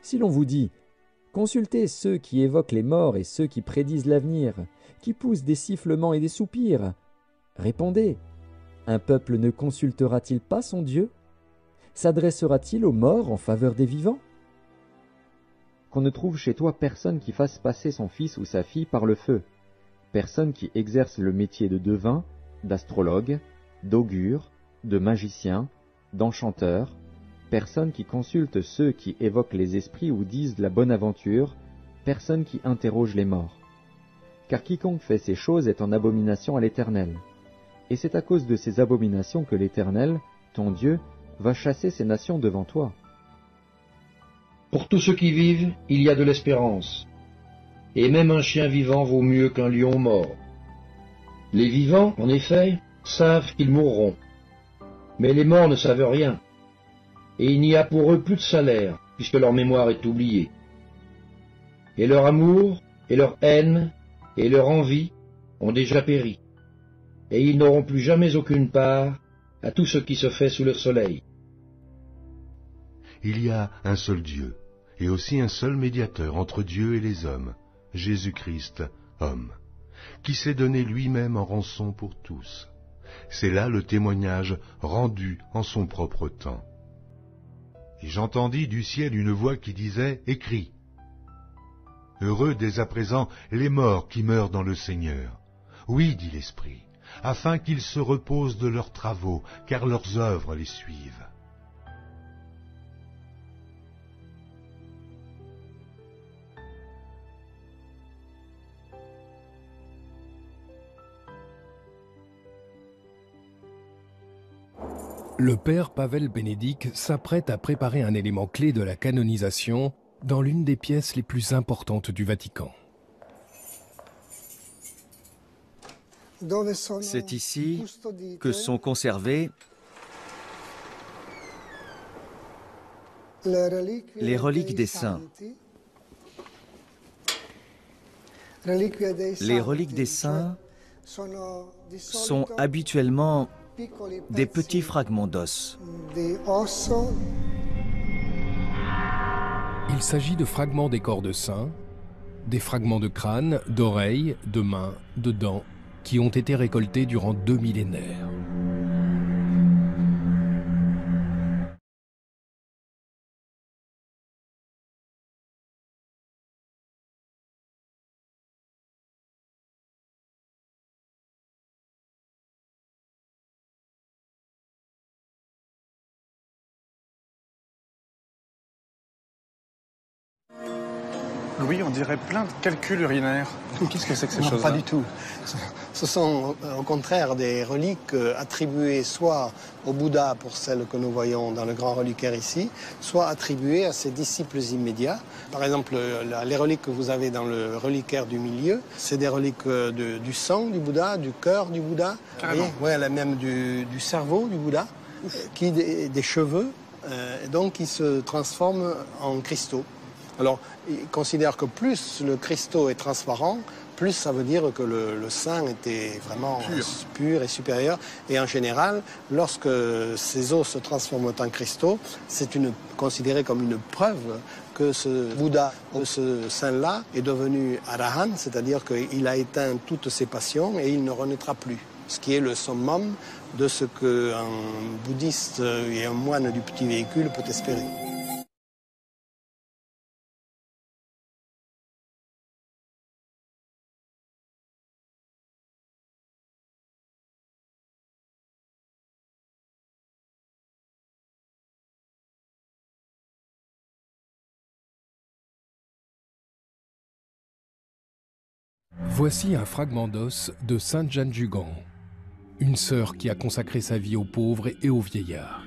Si l'on vous dit « Consultez ceux qui évoquent les morts et ceux qui prédisent l'avenir, qui poussent des sifflements et des soupirs », répondez « Un peuple ne consultera-t-il pas son Dieu? S'adressera-t-il aux morts en faveur des vivants ?» Qu'on ne trouve chez toi personne qui fasse passer son fils ou sa fille par le feu, personne qui exerce le métier de devin, d'astrologue, d'augure, de magicien, d'enchanteur, personne qui consulte ceux qui évoquent les esprits ou disent la bonne aventure, personne qui interroge les morts. Car quiconque fait ces choses est en abomination à l'Éternel. Et c'est à cause de ces abominations que l'Éternel, ton Dieu, va chasser ces nations devant toi. Pour tous ceux qui vivent, il y a de l'espérance. Et même un chien vivant vaut mieux qu'un lion mort. Les vivants, en effet, savent qu'ils mourront. Mais les morts ne savent rien. Et il n'y a pour eux plus de salaire, puisque leur mémoire est oubliée. Et leur amour, et leur haine, et leur envie ont déjà péri. Et ils n'auront plus jamais aucune part à tout ce qui se fait sous le soleil. Il y a un seul Dieu, et aussi un seul médiateur entre Dieu et les hommes, Jésus-Christ, homme, qui s'est donné lui-même en rançon pour tous. C'est là le témoignage rendu en son propre temps. Et j'entendis du ciel une voix qui disait, « Écris. Heureux dès à présent les morts qui meurent dans le Seigneur. Oui, dit l'Esprit, afin qu'ils se reposent de leurs travaux, car leurs œuvres les suivent. » Le père Pavel Bénédict s'apprête à préparer un élément clé de la canonisation dans l'une des pièces les plus importantes du Vatican. C'est ici que sont conservées les reliques des saints. Les reliques des saints sont habituellement des petits fragments d'os. Il s'agit de fragments des corps de saints, des fragments de crâne, d'oreilles, de mains, de dents, qui ont été récoltés durant 2 millénaires. Louis, on dirait plein de calculs urinaires. Qu'est-ce que c'est que ces choses-là? Pas du tout. Ce sont au contraire des reliques attribuées soit au Bouddha pour celles que nous voyons dans le grand reliquaire ici, soit attribuées à ses disciples immédiats. Par exemple, les reliques que vous avez dans le reliquaire du milieu, c'est des reliques du sang du Bouddha, du cœur du Bouddha, ouais, même du cerveau du Bouddha, des cheveux, donc qui se transforment en cristaux. Alors, il considère que plus le cristaux est transparent, plus ça veut dire que le sang était vraiment pur et supérieur. Et en général, lorsque ces os se transforment en cristaux, c'est considéré comme une preuve que ce Bouddha, ce saint-là, est devenu arahant, c'est-à-dire qu'il a éteint toutes ses passions et il ne renaîtra plus. Ce qui est le summum de ce qu'un bouddhiste et un moine du petit véhicule peut espérer. Voici un fragment d'os de Sainte Jeanne Jugan, une sœur qui a consacré sa vie aux pauvres et aux vieillards.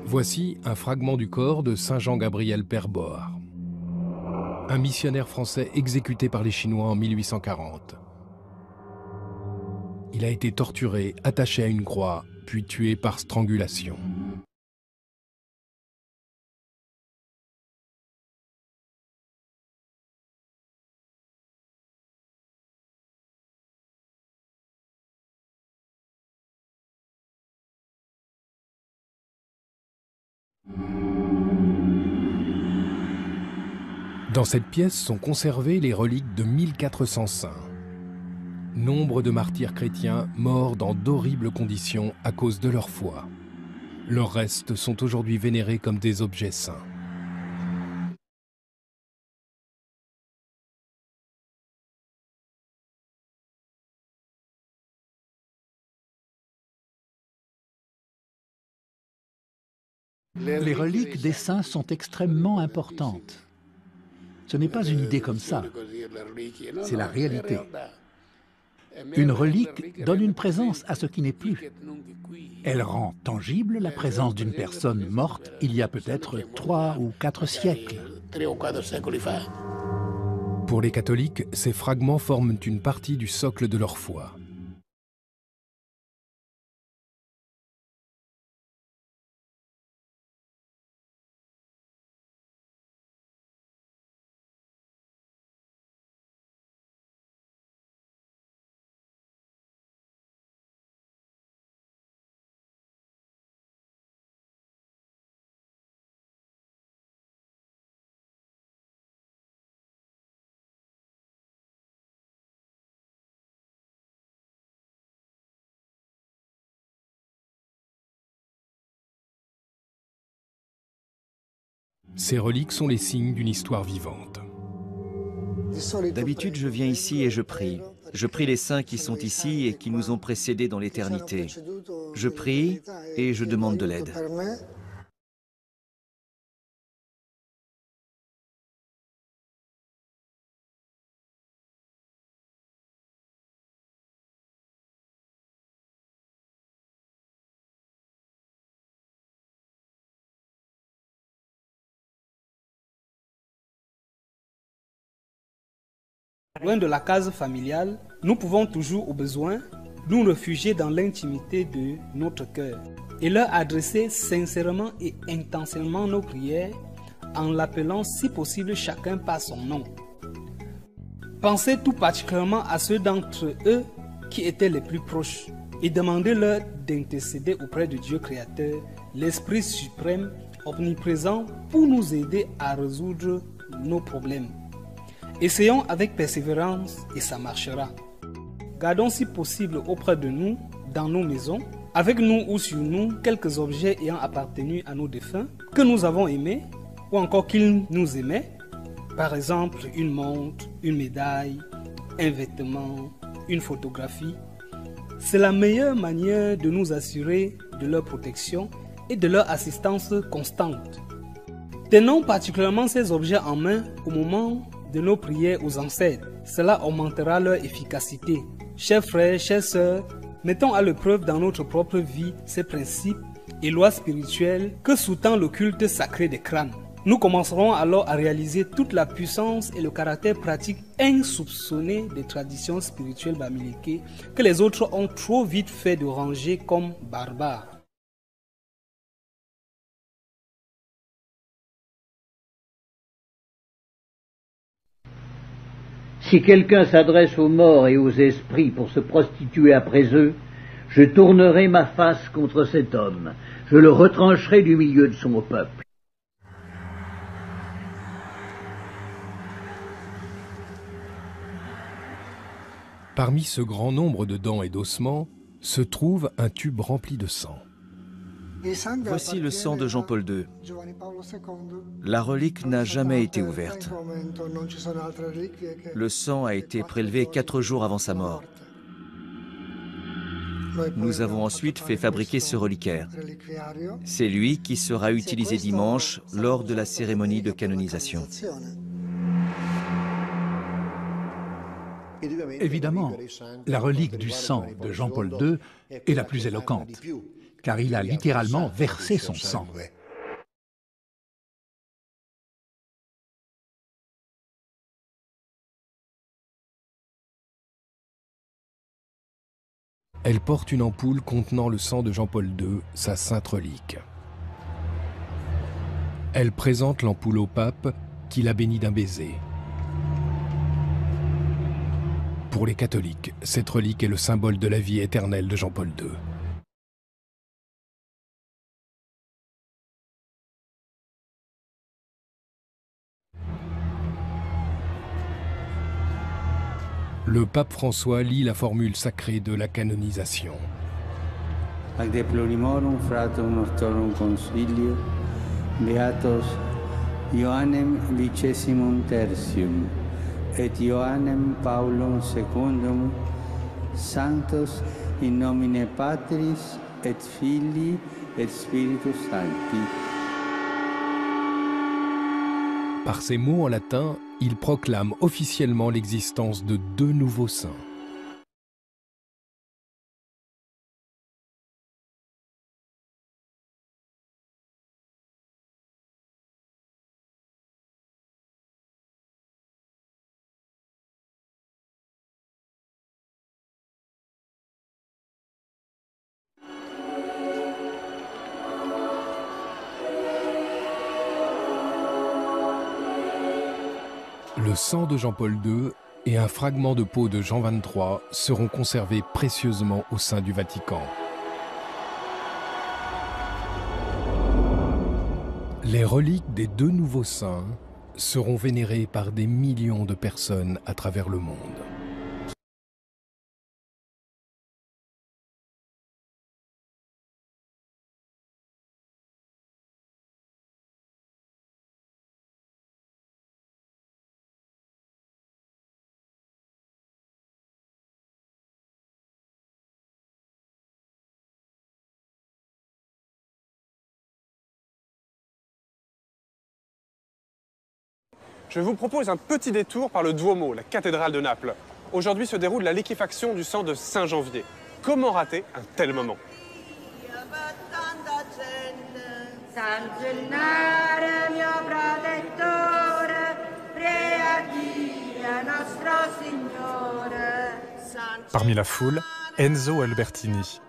Voici un fragment du corps de Saint Jean-Gabriel Père Board, un missionnaire français exécuté par les Chinois en 1840. Il a été torturé, attaché à une croix, puis tué par strangulation. Dans cette pièce sont conservées les reliques de 1400 saints. Nombre de martyrs chrétiens morts dans d'horribles conditions à cause de leur foi. Leurs restes sont aujourd'hui vénérés comme des objets saints. Les reliques des saints sont extrêmement importantes. Ce n'est pas une idée comme ça, c'est la réalité. Une relique donne une présence à ce qui n'est plus. Elle rend tangible la présence d'une personne morte il y a peut-être 3 ou 4 siècles. Pour les catholiques, ces fragments forment une partie du socle de leur foi. Ces reliques sont les signes d'une histoire vivante. D'habitude, je viens ici et je prie. Je prie les saints qui sont ici et qui nous ont précédés dans l'éternité. Je prie et je demande de l'aide. Loin de la case familiale, nous pouvons toujours, au besoin, nous réfugier dans l'intimité de notre cœur et leur adresser sincèrement et intentionnellement nos prières en l'appelant si possible chacun par son nom. Pensez tout particulièrement à ceux d'entre eux qui étaient les plus proches et demandez-leur d'intercéder auprès de Dieu Créateur, l'Esprit suprême, omniprésent, pour nous aider à résoudre nos problèmes. Essayons avec persévérance et ça marchera. Gardons si possible auprès de nous, dans nos maisons, avec nous ou sur nous, quelques objets ayant appartenu à nos défunts, que nous avons aimés, ou encore qu'ils nous aimaient. Par exemple, une montre, une médaille, un vêtement, une photographie. C'est la meilleure manière de nous assurer de leur protection et de leur assistance constante. Tenons particulièrement ces objets en main au moment de nos prières aux ancêtres. Cela augmentera leur efficacité. Chers frères, chères sœurs, mettons à l'épreuve dans notre propre vie ces principes et lois spirituelles que sous-tend le culte sacré des crânes. Nous commencerons alors à réaliser toute la puissance et le caractère pratique insoupçonné des traditions spirituelles bamileke que les autres ont trop vite fait de ranger comme barbares. Si quelqu'un s'adresse aux morts et aux esprits pour se prostituer après eux, je tournerai ma face contre cet homme, je le retrancherai du milieu de son peuple. Parmi ce grand nombre de dents et d'ossements se trouve un tube rempli de sang. Voici le sang de Jean-Paul II. La relique n'a jamais été ouverte. Le sang a été prélevé 4 jours avant sa mort. Nous avons ensuite fait fabriquer ce reliquaire. C'est lui qui sera utilisé dimanche lors de la cérémonie de canonisation. Évidemment, la relique du sang de Jean-Paul II est la plus éloquente, car il a littéralement versé son sang. Elle porte une ampoule contenant le sang de Jean-Paul II, sa sainte relique. Elle présente l'ampoule au pape, qui la bénit d'un baiser. Pour les catholiques, cette relique est le symbole de la vie éternelle de Jean-Paul II. Le pape François lit la formule sacrée de la canonisation. Ac deplorimorum fratum nostrorum consilio, beatos Ioannem vicesimum tertium, et Ioannem Paulum secundum, sanctos in nomine Patris et Filii et Spiritus Sancti. Par ces mots en latin, il proclame officiellement l'existence de 2 nouveaux saints. Le sang de Jean-Paul II et un fragment de peau de Jean XXIII seront conservés précieusement au sein du Vatican. Les reliques des 2 nouveaux saints seront vénérées par des millions de personnes à travers le monde. Je vous propose un petit détour par le Duomo, la cathédrale de Naples. Aujourd'hui se déroule la liquéfaction du sang de Saint-Janvier. Comment rater un tel moment? Parmi la foule, Enzo Albertini.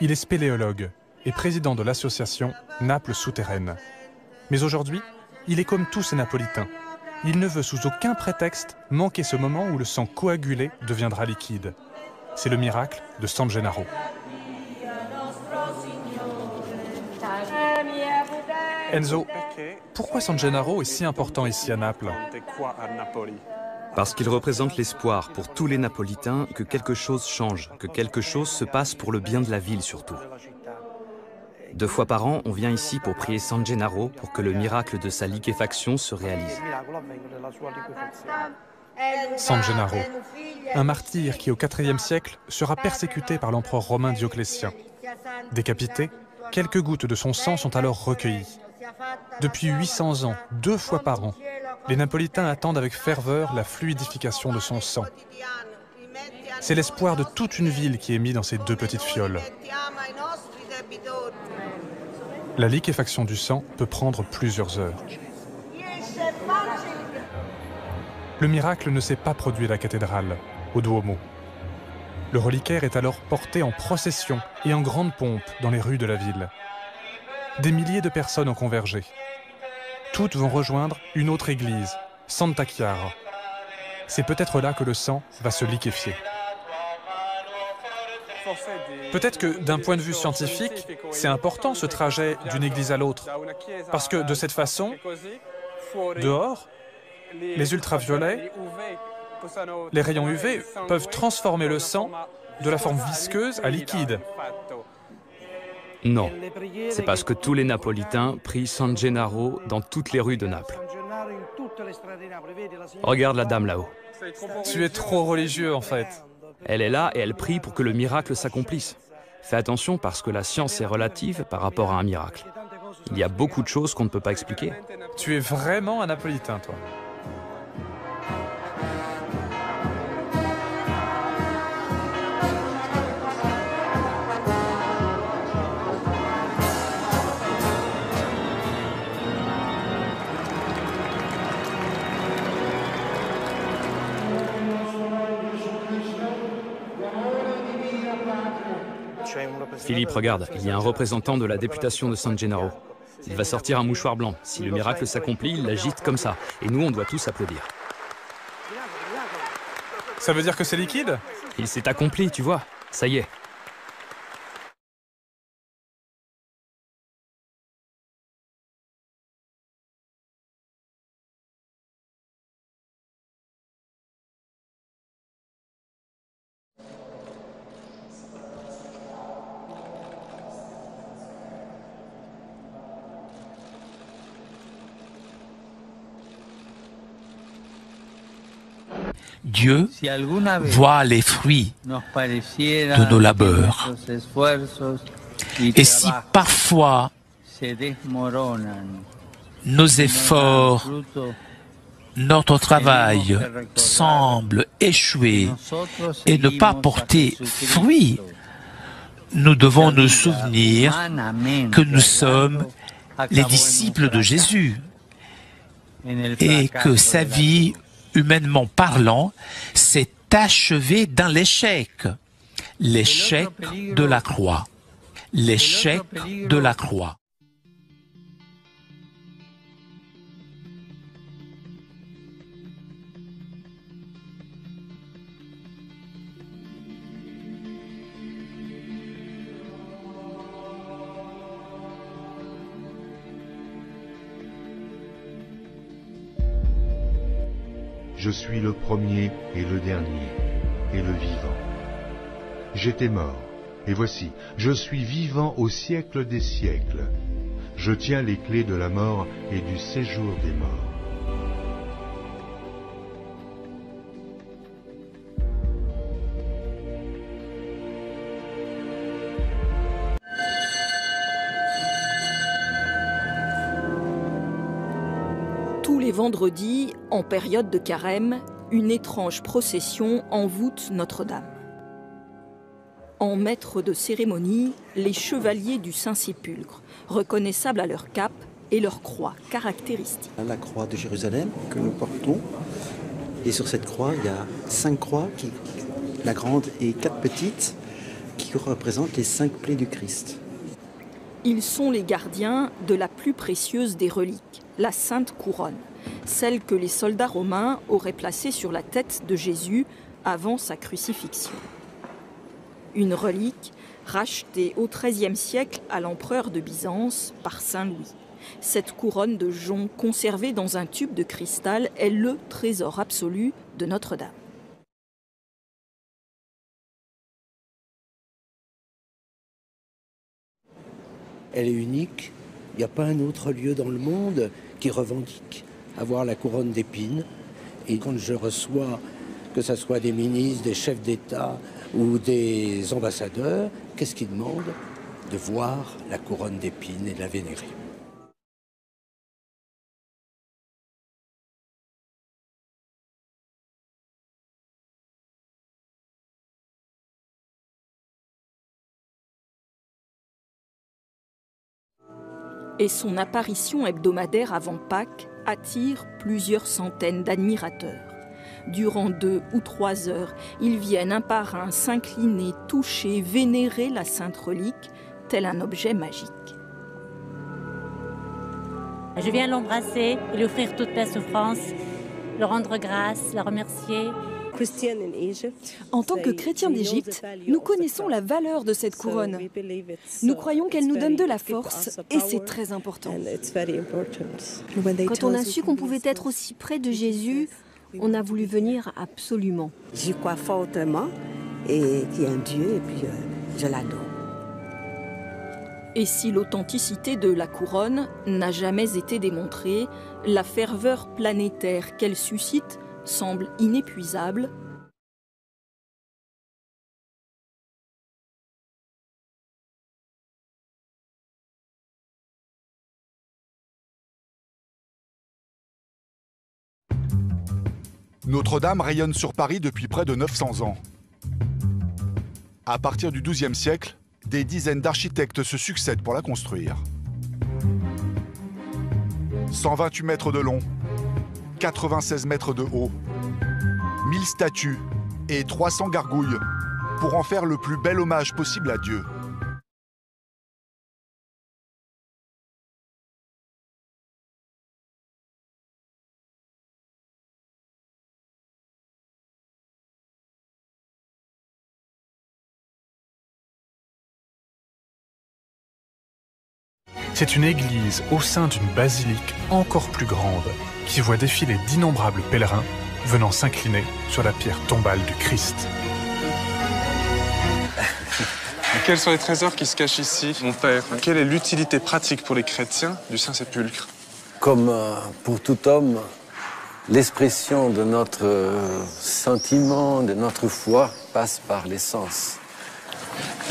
Il est spéléologue et président de l'association Naples Souterraine. Mais aujourd'hui, il est comme tous ces Napolitains. Il ne veut sous aucun prétexte manquer ce moment où le sang coagulé deviendra liquide. C'est le miracle de San Gennaro. Enzo, pourquoi San Gennaro est si important ici à Naples? Parce qu'il représente l'espoir pour tous les Napolitains que quelque chose change, que quelque chose se passe pour le bien de la ville surtout. 2 fois par an, on vient ici pour prier San Gennaro pour que le miracle de sa liquéfaction se réalise. San Gennaro, un martyr qui au IVe siècle sera persécuté par l'empereur romain Dioclétien. Décapité, quelques gouttes de son sang sont alors recueillies. Depuis 800 ans, 2 fois par an, les Napolitains attendent avec ferveur la fluidification de son sang. C'est l'espoir de toute une ville qui est mis dans ces 2 petites fioles. La liquéfaction du sang peut prendre plusieurs heures. Le miracle ne s'est pas produit à la cathédrale, au Duomo. Le reliquaire est alors porté en procession et en grande pompe dans les rues de la ville. Des milliers de personnes ont convergé. Toutes vont rejoindre une autre église, Santa Chiara. C'est peut-être là que le sang va se liquéfier. Peut-être que d'un point de vue scientifique, c'est important ce trajet d'une église à l'autre. Parce que de cette façon, dehors, les ultraviolets, les rayons UV peuvent transformer le sang de la forme visqueuse à liquide. Non, c'est parce que tous les Napolitains prient San Gennaro dans toutes les rues de Naples. Regarde la dame là-haut. Tu es trop religieux en fait. Elle est là et elle prie pour que le miracle s'accomplisse. Fais attention parce que la science est relative par rapport à un miracle. Il y a beaucoup de choses qu'on ne peut pas expliquer. Tu es vraiment un Napolitain, toi. Philippe, regarde, il y a un représentant de la députation de San Gennaro. Il va sortir un mouchoir blanc. Si le miracle s'accomplit, il l'agite comme ça. Et nous, on doit tous applaudir. Ça veut dire que c'est liquide? Il s'est accompli, tu vois. Ça y est. Dieu voit les fruits de nos labeurs. Et si parfois nos efforts, notre travail semble échouer et ne pas porter fruit, nous devons nous souvenir que nous sommes les disciples de Jésus et que sa vie, humainement parlant, s'est achevée dans l'échec. L'échec de la croix. L'échec de la croix. Je suis le premier et le dernier, et le vivant. J'étais mort, et voici, je suis vivant au siècle des siècles. Je tiens les clés de la mort et du séjour des morts. Tous les vendredis, en période de carême, une étrange procession envoûte Notre-Dame. En maître de cérémonie, les chevaliers du Saint-Sépulcre, reconnaissables à leur cape et leur croix caractéristique. La croix de Jérusalem que nous portons, et sur cette croix, il y a 5 croix, la grande et 4 petites, qui représentent les 5 plaies du Christ. Ils sont les gardiens de la plus précieuse des reliques, la Sainte Couronne, celle que les soldats romains auraient placée sur la tête de Jésus avant sa crucifixion. Une relique rachetée au XIIIe siècle à l'empereur de Byzance par Saint Louis. Cette couronne de jonc conservée dans un tube de cristal est le trésor absolu de Notre-Dame. Elle est unique. Il n'y a pas un autre lieu dans le monde qui revendique avoir la couronne d'épines. Et quand je reçois, que ce soit des ministres, des chefs d'État ou des ambassadeurs, qu'est-ce qu'ils demandent? De voir la couronne d'épines et de la vénérer. Et son apparition hebdomadaire avant Pâques attire plusieurs centaines d'admirateurs. Durant 2 ou 3 heures, ils viennent un par un s'incliner, toucher, vénérer la sainte relique, tel un objet magique. Je viens l'embrasser, lui offrir toute ma souffrance, le rendre grâce, la remercier. En tant que chrétiens d'Égypte, nous connaissons la valeur de cette couronne. Nous croyons qu'elle nous donne de la force et c'est très important. Quand on a su qu'on pouvait être aussi près de Jésus, on a voulu venir absolument. J'y crois fortement et qu'il y a un Dieu et puis je l'adore. Et si l'authenticité de la couronne n'a jamais été démontrée, la ferveur planétaire qu'elle suscite semble inépuisable. Notre-Dame rayonne sur Paris depuis près de 900 ans. À partir du XIIe siècle, des dizaines d'architectes se succèdent pour la construire. 128 mètres de long, 96 mètres de haut, 1000 statues et 300 gargouilles pour en faire le plus bel hommage possible à Dieu. C'est une église au sein d'une basilique encore plus grande qui voit défiler d'innombrables pèlerins venant s'incliner sur la pierre tombale du Christ. Quels sont les trésors qui se cachent ici, mon père? Quelle est l'utilité pratique pour les chrétiens du Saint-Sépulcre? Comme pour tout homme, l'expression de notre sentiment, de notre foi, passe par les sens.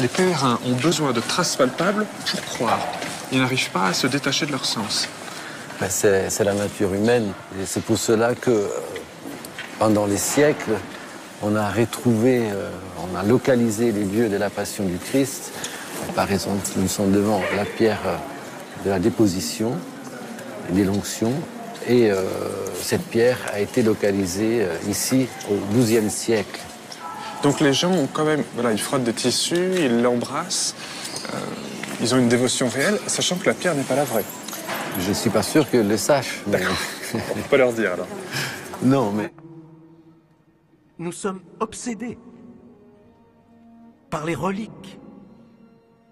Les pèlerins ont besoin de traces palpables pour croire. Ils n'arrivent pas à se détacher de leur sens. Ben c'est la nature humaine. Et c'est pour cela que, pendant les siècles, on a retrouvé, on a localisé les lieux de la passion du Christ. Par exemple, nous sommes devant la pierre de la déposition, de l'onction. Et cette pierre a été localisée ici au XIIe siècle. Donc les gens ont quand même, voilà, ils frottent des tissus, ils l'embrassent, ils ont une dévotion réelle, sachant que la pierre n'est pas la vraie. Je ne suis pas sûr qu'ils le sachent. Mais... D'accord, on ne peut pas leur dire alors. Non, mais... Nous sommes obsédés par les reliques,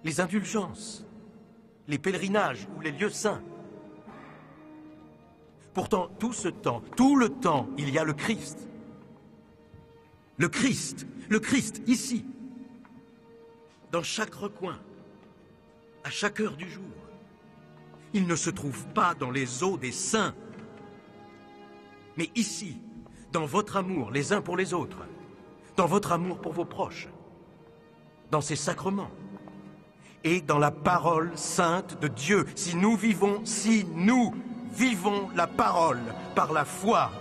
les indulgences, les pèlerinages ou les lieux saints. Pourtant, tout le temps, il y a le Christ. Le Christ, ici, dans chaque recoin, à chaque heure du jour. Il ne se trouve pas dans les eaux des saints, mais ici, dans votre amour les uns pour les autres, dans votre amour pour vos proches, dans ces sacrements et dans la parole sainte de Dieu. Si nous vivons la parole par la foi.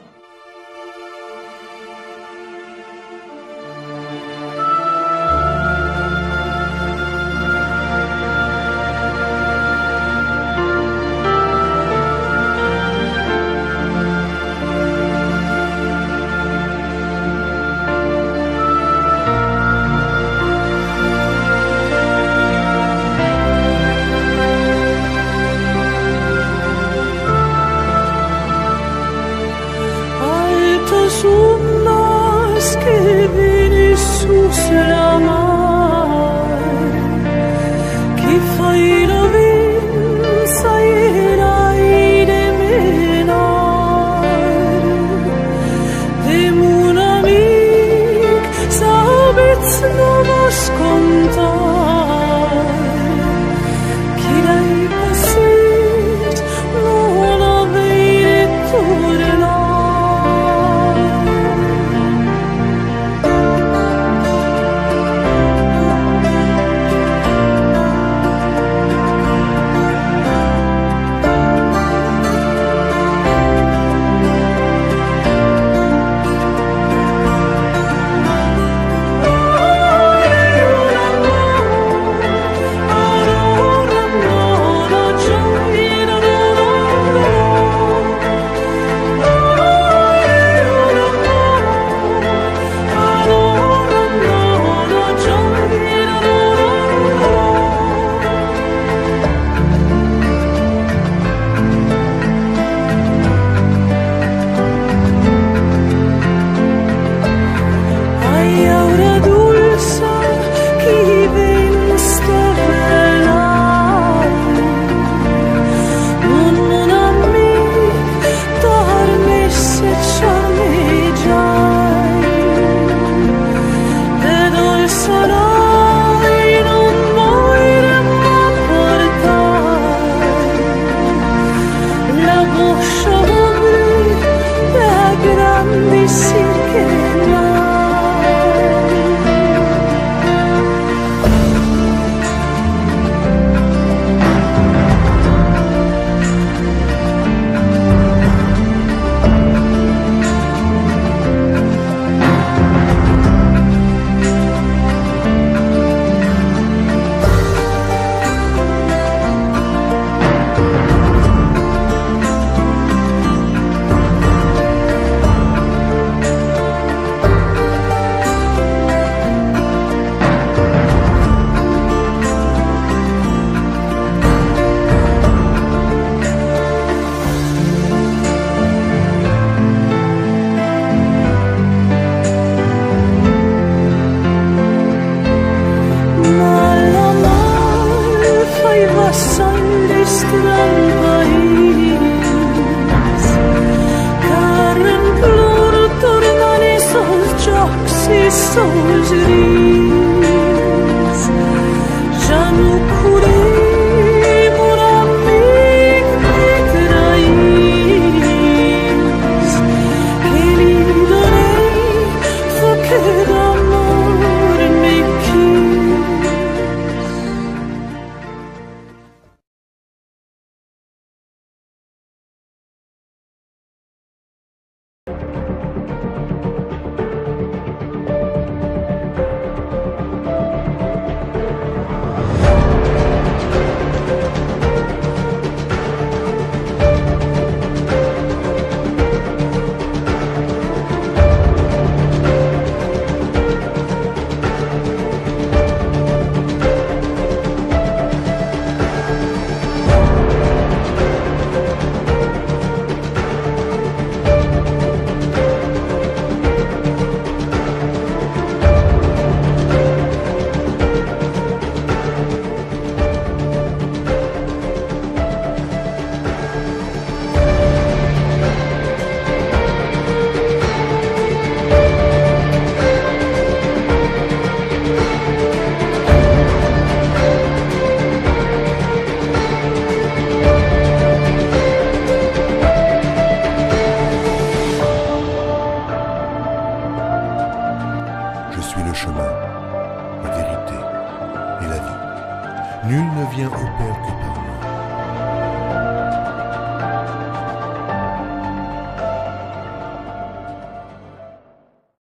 Nul ne vient au Père que